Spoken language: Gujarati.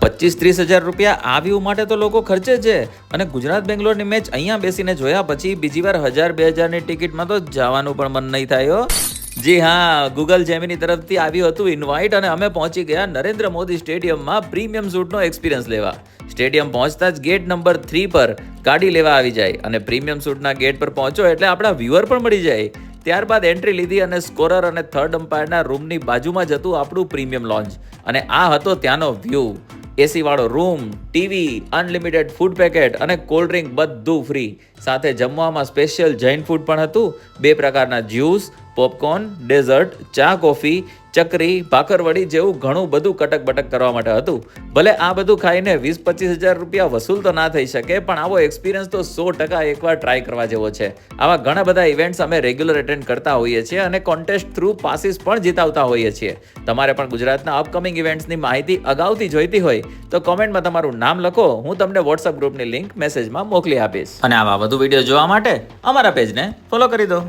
25-30 હજાર રૂપિયા આ વ્યૂ માટે તો લોકો ખર્ચે છે. અને ગુજરાત બેંગ્લોરની મેચ અહીંયા બેસીને જોયા પછી બીજી વાર 1000-2000ની ટિકિટમાં તો જવાનું પણ મન નહીં થાય હો. જી હા, ગૂગલ જેમિની તરફથી આવ્યું હતું ઇન્વાઇટ અને અમે પહોંચી ગયા નરેન્દ્ર મોદી સ્ટેડિયમમાં પ્રીમિયમ સૂટનો એક્સપિરિયન્સ લેવા. સ્ટેડિયમ પહોંચતા જ ગેટ નંબર 3 પર ગાડી લેવા આવી જાય અને પ્રીમિયમ સૂટના ગેટ પર પહોંચો એટલે આપણા વ્યુઅર પણ મળી જાય. ત્યારબાદ એન્ટ્રી લીધી અને સ્કોરર અને થર્ડ અમ્પાયરના રૂમની બાજુમાં જ હતું આપણું પ્રીમિયમ લોન્જ. અને આ હતો ત્યાંનો વ્યૂ. એસી વાળો room, TV, unlimited food packet અને કોલ્ડ ડ્રિંક બધું ફ્રી. સાથે જમવામાં સ્પેશિયલ જૈન ફૂડ પણ હતું. 2 પ્રકારના જ્યુસ, પોપકોર્ન, ડેઝર્ટ, ચા, કોફી, ચકરી, ભાખરવડી જેવું ઘણું બધું કટક બટક કરવા માટે હતું. ભલે આ બધું ખાઈને 20-25 હજાર રૂપિયા વસૂલ તો ના થઈ શકે, પણ આવો એક્સપિરિયન્સ તો 100% એકવાર ટ્રાય કરવા જેવો છે. આવા ઘણા બધા ઇવેન્ટ્સ અમે રેગ્યુલર એટેન્ડ કરતા હોઈએ છીએ અને કોન્ટેસ્ટ થ્રુ પાસીસ પણ જીતાવતા હોઈએ છીએ. તમારે પણ ગુજરાતના અપકમિંગ ઇવેન્ટ્સની માહિતી અગાઉથી જોઈતી હોય તો કોમેન્ટમાં તમારું નામ લખો, હું તમને વોટ્સઅપ ગ્રુપની લિંક મેસેજમાં મોકલી આપીશ. અને આવા વધુ વિડીયો જોવા માટે અમારા પેજને ફોલો કરી દો.